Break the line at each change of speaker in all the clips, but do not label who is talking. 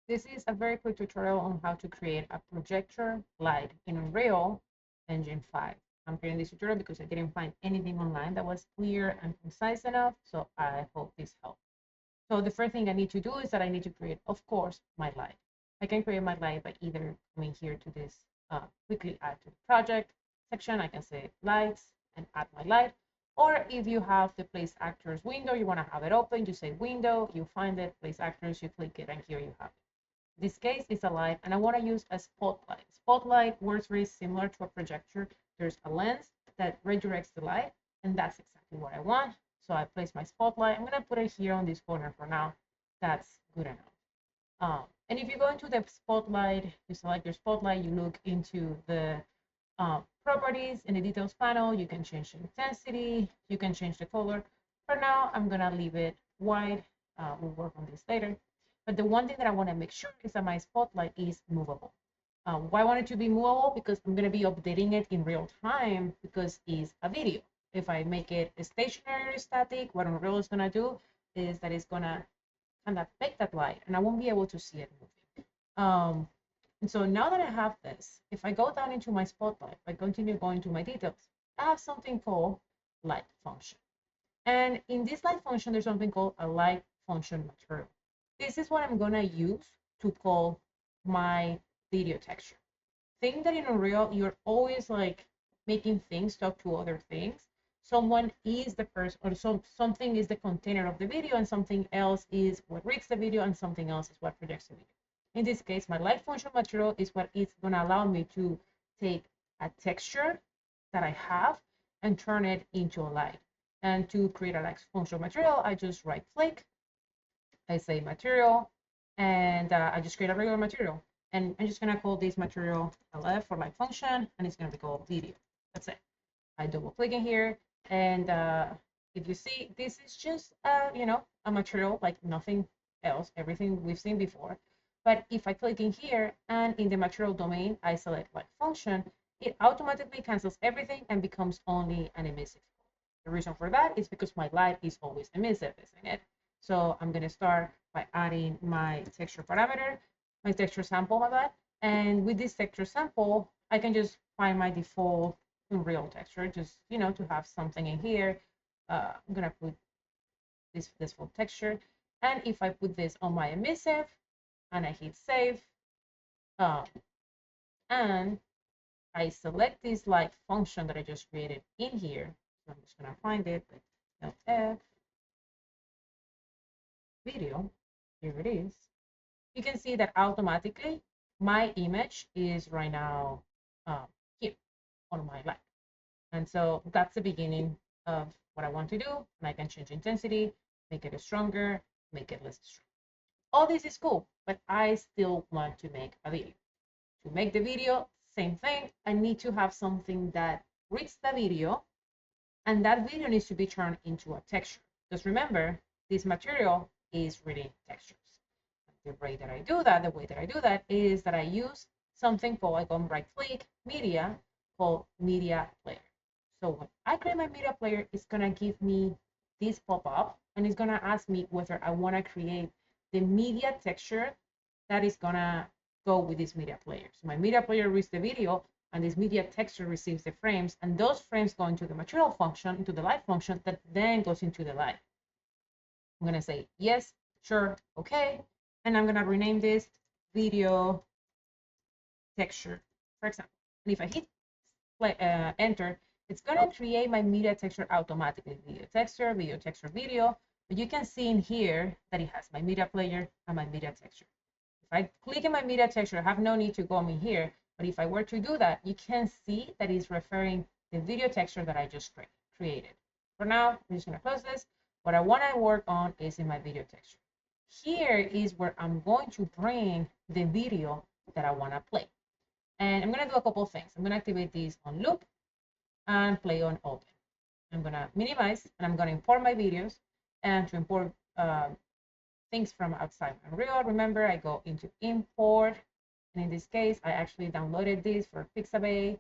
This is a very quick tutorial on how to create a projector light in Unreal Engine 5. I'm creating this tutorial because I didn't find anything online that was clear and concise enough, so I hope this helps. So the first thing I need to do is that I need to create, of course, my light. I can create my light by either coming here to this quickly add to the project section. I can say lights and add my light. Or if you have the place actors window, you want to have it open, you say window, you find it, place actors, you click it, and here you have it. This case is a light, and I want to use a spotlight. Spotlight works very similar to a projector. There's a lens that redirects the light, and that's exactly what I want. So I place my spotlight. I'm going to put it here on this corner for now. That's good enough. And if you go into the spotlight, you select your spotlight, you look into the properties in the details panel, you can change the intensity, you can change the color. For now, I'm going to leave it white. We'll work on this later. But the one thing that I want to make sure is that my spotlight is movable. Why I want it to be movable? Because I'm going to be updating it in real time because it's a video. If I make it stationary or static, what Unreal is going to do is that it's going to kind of fake that light and I won't be able to see it moving. And so now that I have this, if I go down into my spotlight, if I continue going to my details, I have something called light function. And in this light function, there's something called a light function material. This is what I'm going to use to call my video texture. Think that in Unreal, you're always like making things talk to other things. Someone is the person, or something is the container of the video, and something else is what reads the video, and something else is what projects the video. In this case, my light function material is what is going to allow me to take a texture that I have and turn it into a light. And to create a light function material, I just right click, I say material, and I just create a regular material. And I'm just going to call this material LF for light function, and it's going to be called video. That's it. I double click in here, and if you see, this is just a material like nothing else, everything we've seen before. But if I click in here and in the material domain, I select light function, it automatically cancels everything and becomes only an emissive. The reason for that is because my light is always emissive, isn't it? So I'm going to start by adding my texture parameter, my texture sample of that. And with this texture sample, I can just find my default Unreal texture, just, to have something in here. I'm going to put this full texture. And if I put this on my emissive and I hit save, and I select this light function that I just created in here. So I'm just going to find it, LF video, here it is. You can see that automatically my image is right now here on my light. And so that's the beginning of what I want to do. And I can change intensity, make it stronger, make it less strong. All this is cool, but I still want to make a video. To make the video, same thing. I need to have something that reads the video, and that video needs to be turned into a texture. Just remember, this material is reading textures. The way that I do that is that I use something called, I go right click, media, called media player. So when I create my media player, it's gonna give me this pop-up, and it's gonna ask me whether I wanna create the media texture that is gonna go with this media player. So my media player reads the video, and this media texture receives the frames, and those frames go into the material function, into the light function, that then goes into the light. I'm gonna say yes, sure, okay, and I'm gonna rename this video texture, for example. And if I hit enter, it's gonna create my media texture automatically. Video texture, video. But you can see in here that it has my media player and my media texture. If I click in my media texture, I have no need to go in here. But if I were to do that, you can see that it's referring the video texture that I just created. For now, I'm just gonna close this. What I want to work on is in my video texture. Here is where I'm going to bring the video that I want to play. And I'm going to do a couple of things. I'm going to activate these on loop and play on open. I'm going to minimize, and I'm going to import my videos. And to import things from outside Unreal, remember, I go into import. And in this case, I actually downloaded this for Pixabay,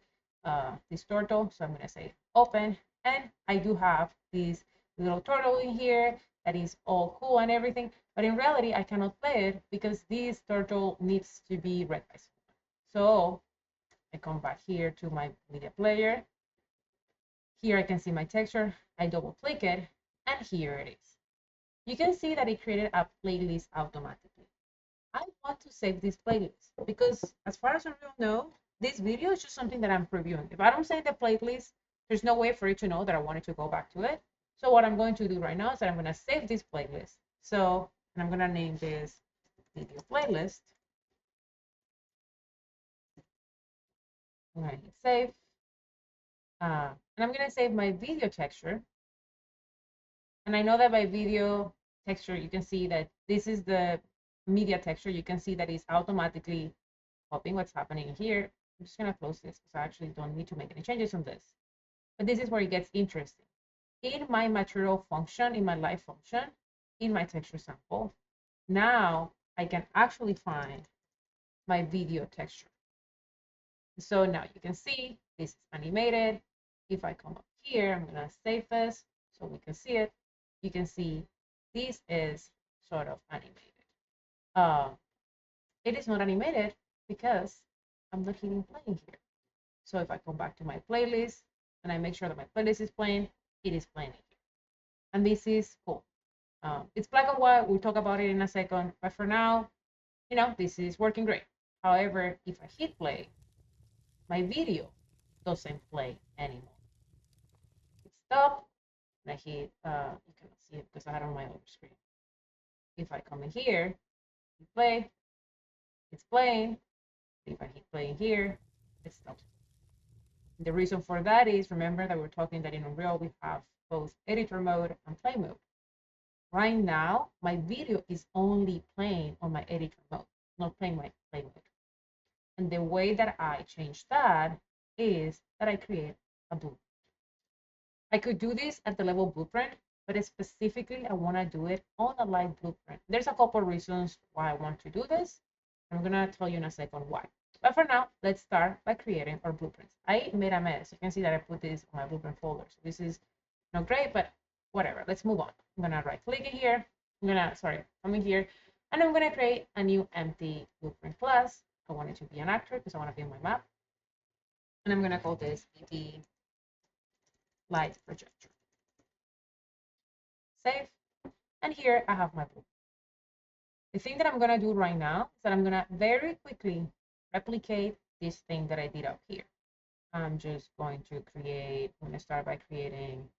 this turtle. So I'm going to say open. And I do have this little turtle in here that is all cool and everything. But in reality, I cannot play it because this turtle needs to be read by someone. So I come back here to my media player. Here I can see my texture. I double click it, and here it is. You can see that it created a playlist automatically. I want to save this playlist because as far as I know, this video is just something that I'm previewing. If I don't save the playlist, there's no way for it to know that I wanted to go back to it. So what I'm going to do right now is that I'm going to save this playlist. So, and I'm going to name this video playlist. I'm going to hit save. And I'm going to save my video texture. And I know that by video texture, you can see that this is the media texture. You can see that it's automatically copying what's happening here. I'm just going to close this because I actually don't need to make any changes on this. But this is where it gets interesting. In my material function, in my light function, in my texture sample, now I can actually find my video texture. So now you can see this is animated. If I come up here, I'm going to save this so we can see it. You can see this is sort of animated. It is not animated because I'm not hitting playing here. So if I come back to my playlist and I make sure that my playlist is playing, it is playing here. And this is cool. It's black and white. We'll talk about it in a second. But for now, this is working great. However, if I hit play, my video doesn't play anymore. It stopped. And I hit, you cannot see it because I had it on my other screen. If I come in here, play, it's playing. If I hit play in here, it stops. The reason for that is, remember that we're talking that in Unreal we have both editor mode and play mode. Right now, my video is only playing on my editor mode, not playing my play mode. And the way that I change that is that I create a blueprint. I could do this at the level blueprint, but specifically I want to do it on a light blueprint. There's a couple of reasons why I want to do this. I'm going to tell you in a second why. But for now, let's start by creating our blueprints. I made a mess. You can see that I put this on my blueprint folder. So this is not great, but whatever. Let's move on. I'm going to right click it here. Come in here. And I'm going to create a new empty blueprint class. I want it to be an actor because I want to be on my map. And I'm going to call this BB Light Projector. Save. And here I have my blueprint. The thing that I'm going to do right now is that I'm going to very quickly replicate this thing that I did up here. I'm just going to start by creating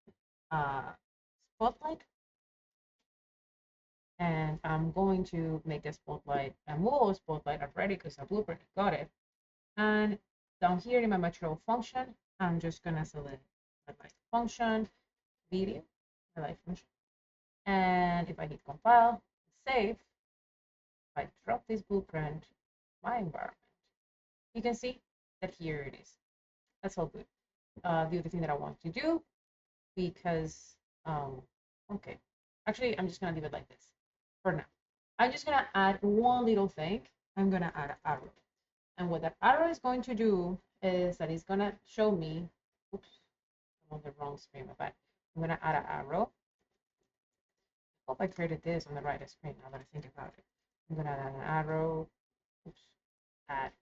a spotlight. And I'm going to make the spotlight a movable spotlight already because I blueprint got it. And down here in my material function, I'm just going to select the light function, video, the light function. And if I hit compile, save, if I drop this blueprint, my environment, you can see that here it is. That's all good. The other thing that I want to do, because, okay, actually, I'm just going to leave it like this for now. I'm just going to add one little thing. I'm going to add an arrow. And what that arrow is going to do is that it's going to show me, oops, I'm on the wrong screen, my bad. I'm going to add an arrow. I hope I created this on the right screen now that I think about it. I'm going to add an arrow, oops, add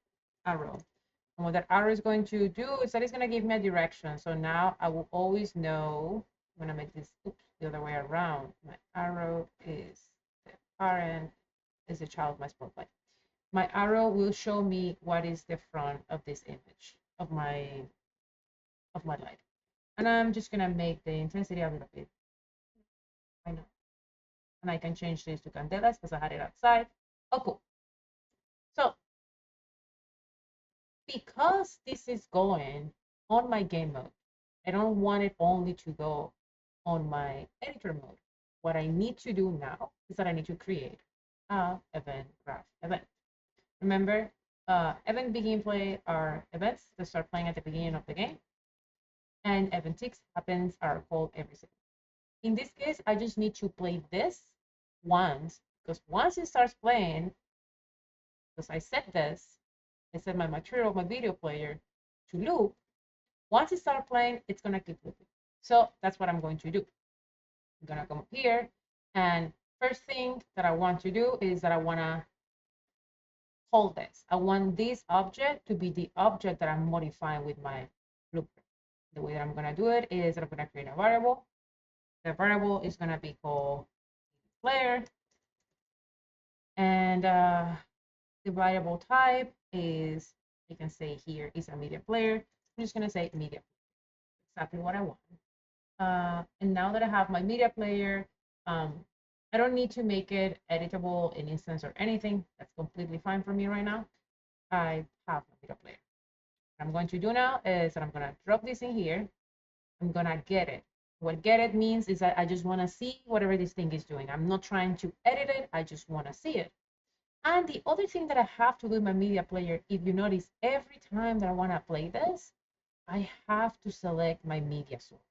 arrow. And what that arrow is going to do is that it's going to give me a direction. So now I will always know, I'm going to make this, oops, the other way around. My arrow is the parent, is the child, my spotlight. My arrow will show me what is the front of this image of my light. And I'm just going to make the intensity a little bit. I know. And I can change this to candelas because I had it outside. Oh, cool. So because this is going on my game mode, I don't want it only to go on my editor mode. What I need to do now is that I need to create a event graph event. Remember, event begin play are events that start playing at the beginning of the game, and event ticks happens are called every second. In this case, I just need to play this once, because once it starts playing, because I set this, I set my material, my video player to loop. Once it starts playing, it's gonna keep looping. So that's what I'm going to do. I'm gonna come up here, and First thing that I want to do is that I want to call this. I want this object to be the object that I'm modifying with my blueprint. The way that I'm going to do it is that I'm going to create a variable. The variable is going to be called player, and the variable type is, you can say here is a media player. I'm just going to say media, exactly what I want. And now that I have my media player, I don't need to make it editable in instance or anything. That's completely fine for me right now. I have my media player. What I'm going to do now is that I'm going to drop this in here. I'm going to get it. What get it means is that I just want to see whatever this thing is doing. I'm not trying to edit it. I just want to see it. And the other thing that I have to do in my media player, if you notice, every time that I want to play this, I have to select my media source.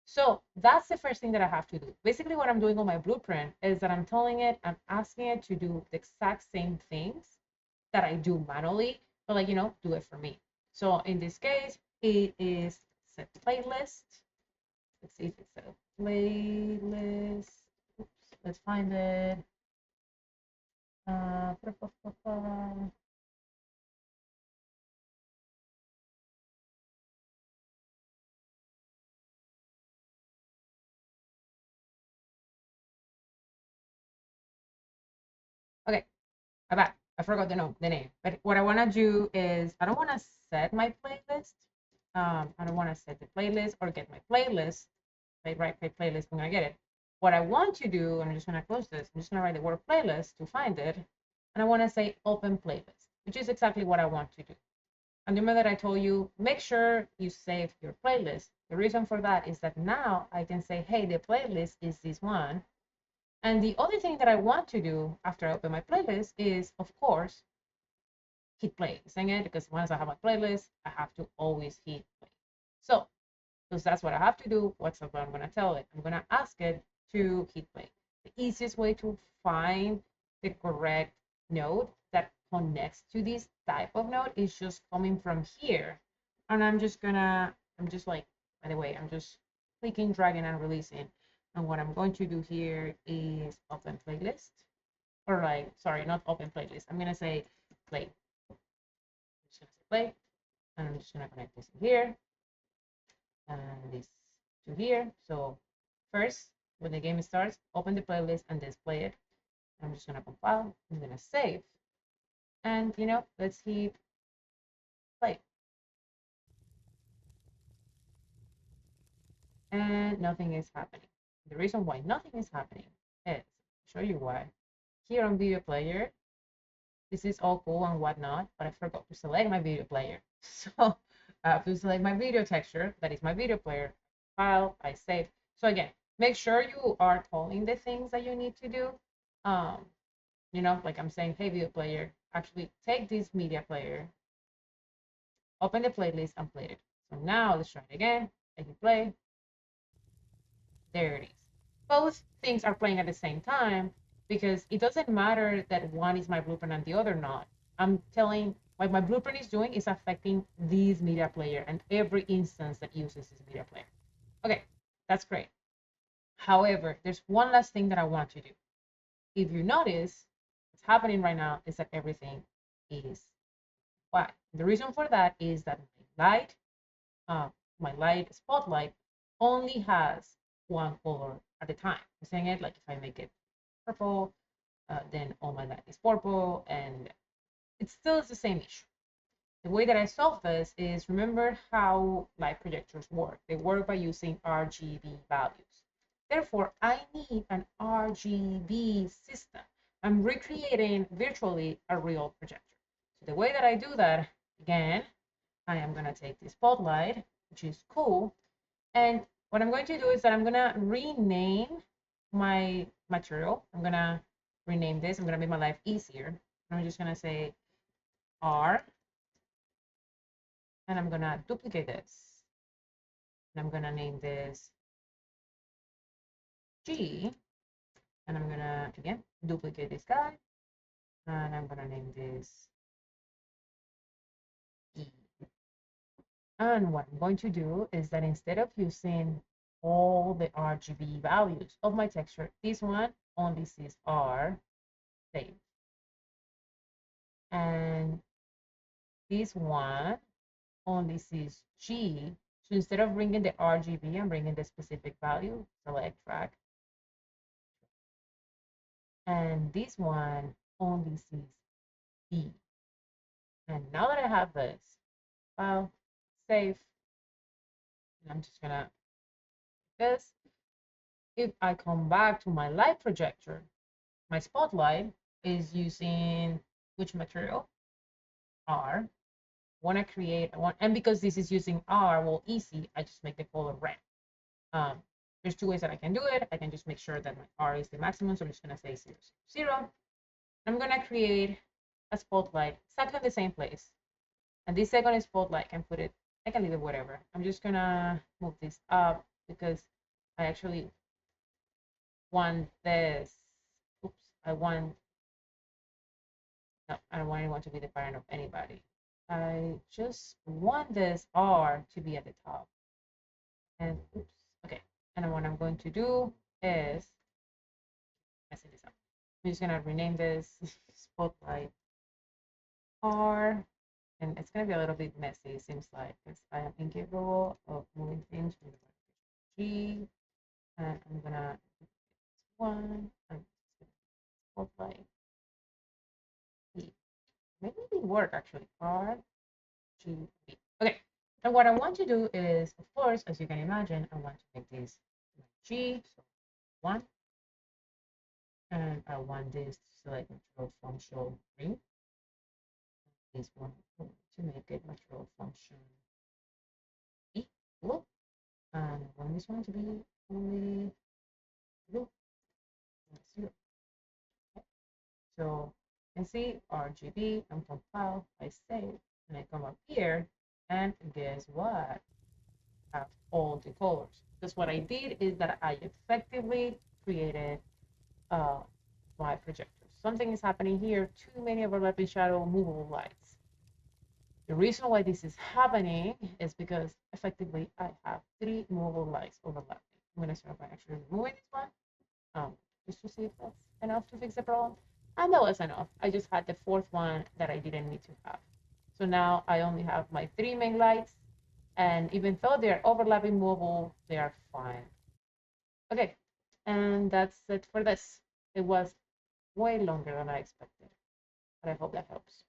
So that's the first thing that I have to do. Basically, what I'm doing on my blueprint is that I'm telling it, I'm asking it to do the exact same things that I do manually, but like, do it for me. So in this case, it is set playlist. Let's see if it's a playlist. Oops, let's find it. Uh, okay, I forgot the name. But what I want to do is I don't want to set my playlist. I don't want to set the playlist or get my playlist. Right, playlist. I'm gonna get it. What I want to do, and I'm just gonna close this. I'm just gonna write the word playlist to find it, and I want to say open playlist, which is exactly what I want to do. And remember that I told you, make sure you save your playlist. The reason for that is that now I can say, hey, the playlist is this one. And the other thing that I want to do after I open my playlist is, of course, hit play. Saying it because once I have my playlist, I have to always hit play. So, because that's what I have to do, what's what I'm going to tell it? I'm going to ask it to hit play. The easiest way to find the correct node that connects to this type of node is just coming from here. And I'm just like, by the way, I'm just clicking, dragging, and releasing. And what I'm going to do here is open playlist, or like, sorry, not open playlist. I'm going to say play. I'm just going to say play, and I'm just going to connect this here and this to here. So first, when the game starts, open the playlist and display it. I'm just going to compile. I'm going to save. And, let's hit play. And nothing is happening. The reason why nothing is happening is, I'll show you why. Here on video player, this is all cool and whatnot, but I forgot to select my video player. So I have to select my video texture. That is my video player. File, I save. So again, make sure you are calling the things that you need to do. Like I'm saying, hey, video player, actually take this media player, open the playlist and play it. So now let's try it again. I hit play. There it is. Both things are playing at the same time because it doesn't matter that one is my blueprint and the other not. I'm telling what my blueprint is doing is affecting this media player and every instance that uses this media player. Okay, that's great. However, there's one last thing that I want to do. If you notice, what's happening right now is that everything is white. The reason for that is that my light spotlight only has one color at a time. I'm saying it like if I make it purple, then all my light is purple, and it still is the same issue. The way that I solve this is, remember how light projectors work. They work by using RGB values. Therefore, I need an RGB system. I'm recreating virtually a real projector. So the way that I do that, again, I am going to take the spotlight, which is cool, and what I'm going to do is that I'm going to rename my material. I'm going to rename this. I'm going to make my life easier. I'm just going to say R, and I'm going to duplicate this. And I'm going to name this G, and I'm going to, again, duplicate this guy, and I'm going to name this E. And what I'm going to do is that instead of using all the RGB values of my texture, this one only sees R, save. And this one only sees G. So instead of bringing the RGB, I'm bringing the specific value, select track. And this one only sees B. And now that I have this, well, save. And I'm just gonna this. If I come back to my light projector, my spotlight is using which material? R. Want to create, and because this is using R, well, easy, I just make the color red. There's two ways that I can do it. I can just make sure that my R is the maximum, so I'm just gonna say 0, 0, 0. I'm gonna create a spotlight exactly in the same place. And this second spotlight, I can leave it whatever. I'm just gonna move this up because I actually want this. Oops, no, I don't want anyone to be the parent of anybody. I just want this R to be at the top. And oops, okay. And what I'm going to do is messing this up. I'm just gonna rename this spotlight R, and it's gonna be a little bit messy, it seems like, because I am incapable of moving things from the G, and I'm gonna do this one, and spotlight E. Maybe it didn't work actually. R, G, B. Okay. And what I want to do is, of course, as you can imagine, I want to make this G, so 1, and I want this to select material function 3. This one to make it material function E. Cool. And I want this one to be only blue. 0. Okay. So you can see RGB, I'm compile, I save, and I come up here, and guess what? I have all the colors. Because what I did is that I effectively created my projector. Something is happening here, too many overlapping shadow movable lights. The reason why this is happening is because effectively I have 3 movable lights overlapping. I'm going to start by actually removing this one, just to see if that's enough to fix the problem. And that was enough. I just had the 4th one that I didn't need to have. So now I only have my 3 main lights, and even though they're overlapping movable, they are fine. Okay, and that's it for this. It was way longer than I expected, but I hope that helps.